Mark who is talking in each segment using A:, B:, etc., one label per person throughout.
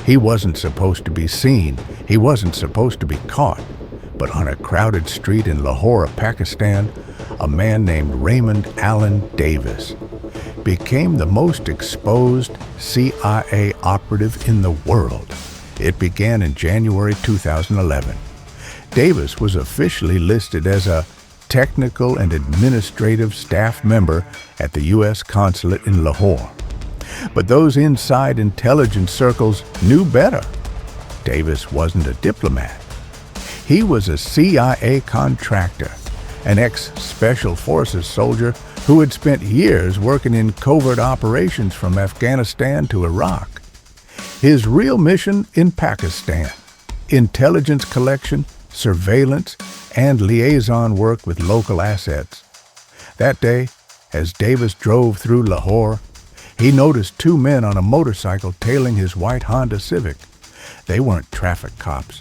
A: He wasn't supposed to be seen. He wasn't supposed to be caught. But on a crowded street in Lahore, Pakistan, a man named Raymond Davis became the most exposed CIA operative in the world. It began in January 2011. Davis was officially listed as a technical and administrative staff member at the U.S. consulate in Lahore. But those inside intelligence circles knew better. Davis wasn't a diplomat. He was a CIA contractor, an ex-Special Forces soldier who had spent years working in covert operations from Afghanistan to Iraq. His real mission in Pakistan: intelligence collection, surveillance, and liaison work with local assets. That day, as Davis drove through Lahore, he noticed two men on a motorcycle tailing his white Honda Civic. They weren't traffic cops.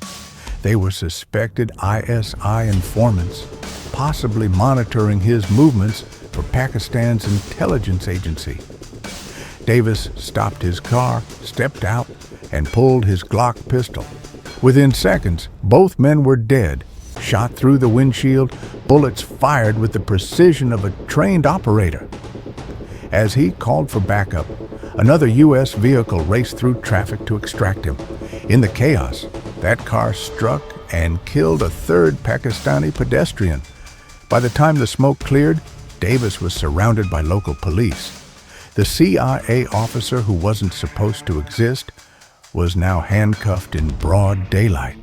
A: They were suspected ISI informants, possibly monitoring his movements for Pakistan's intelligence agency. Davis stopped his car, stepped out, and pulled his Glock pistol. Within seconds, both men were dead, shot through the windshield, bullets fired with the precision of a trained operator. As he called for backup, another U.S. vehicle raced through traffic to extract him. In the chaos, that car struck and killed a third Pakistani pedestrian. By the time the smoke cleared, Davis was surrounded by local police. The CIA officer who wasn't supposed to exist was now handcuffed in broad daylight.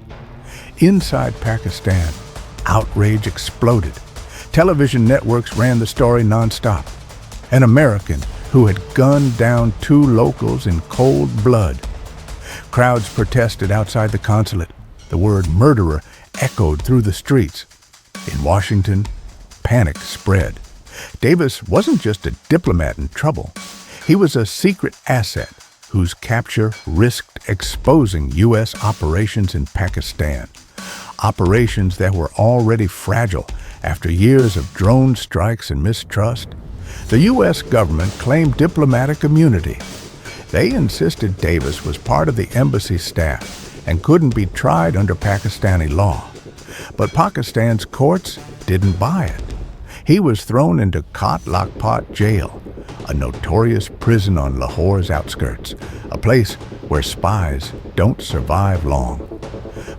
A: Inside Pakistan, outrage exploded. Television networks ran the story nonstop. An American who had gunned down two locals in cold blood. Crowds protested outside the consulate. The word murderer echoed through the streets. In Washington, panic spread. Davis wasn't just a diplomat in trouble. He was a secret asset whose capture risked exposing U.S. operations in Pakistan. Operations that were already fragile after years of drone strikes and mistrust. The U.S. government claimed diplomatic immunity. They insisted Davis was part of the embassy staff and couldn't be tried under Pakistani law. But Pakistan's courts didn't buy it. He was thrown into Kot Lakhpat jail, a notorious prison on Lahore's outskirts, a place where spies don't survive long.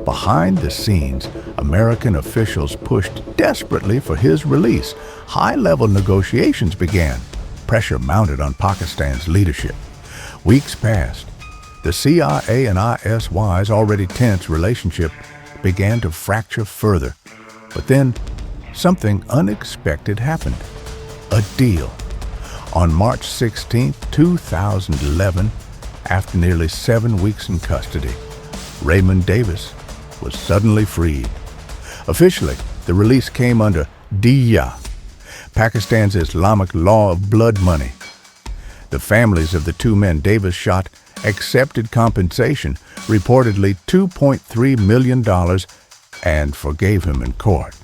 A: Behind the scenes, American officials pushed desperately for his release. High-level negotiations began. Pressure mounted on Pakistan's leadership. Weeks passed. The CIA and ISY's already tense relationship began to fracture further. But then, something unexpected happened. A deal. On March 16, 2011, after nearly 7 weeks in custody, Raymond Davis was suddenly freed. Officially, the release came under Diya, Pakistan's Islamic law of blood money. The families of the two men Davis shot accepted compensation, reportedly $2.3 million, and forgave him in court.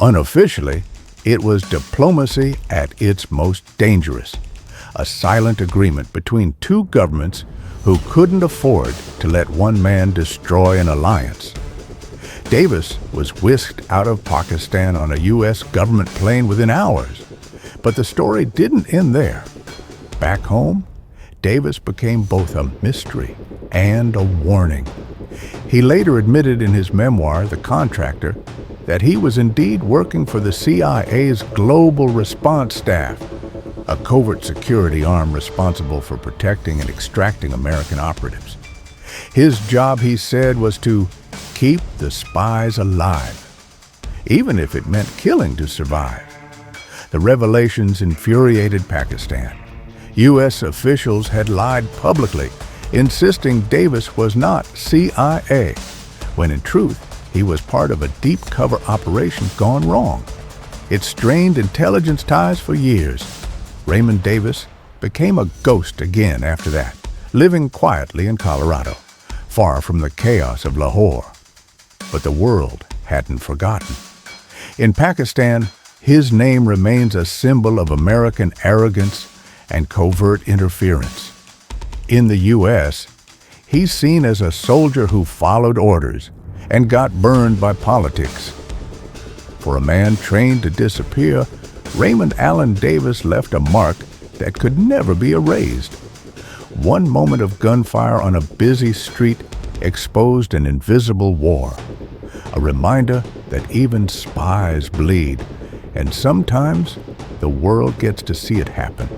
A: Unofficially, it was diplomacy at its most dangerous, a silent agreement between two governments who couldn't afford to let one man destroy an alliance. Davis was whisked out of Pakistan on a U.S. government plane within hours. But the story didn't end there. Back home, Davis became both a mystery and a warning. He later admitted in his memoir, The Contractor, that he was indeed working for the CIA's Global Response Staff, a covert security arm responsible for protecting and extracting American operatives. His job, he said, was to keep the spies alive, even if it meant killing to survive. The revelations infuriated Pakistan. U.S. officials had lied publicly, insisting Davis was not CIA, when in truth, he was part of a deep cover operation gone wrong. It strained intelligence ties for years. Raymond Davis became a ghost again after that, living quietly in Colorado, far from the chaos of Lahore. But the world hadn't forgotten. In Pakistan, his name remains a symbol of American arrogance and covert interference. In the U.S., He's seen as a soldier who followed orders and got burned by politics. For a man trained to disappear, Raymond Allen Davis left a mark that could never be erased. One moment of gunfire on a busy street exposed an invisible war, a reminder that even spies bleed, and sometimes the world gets to see it happen.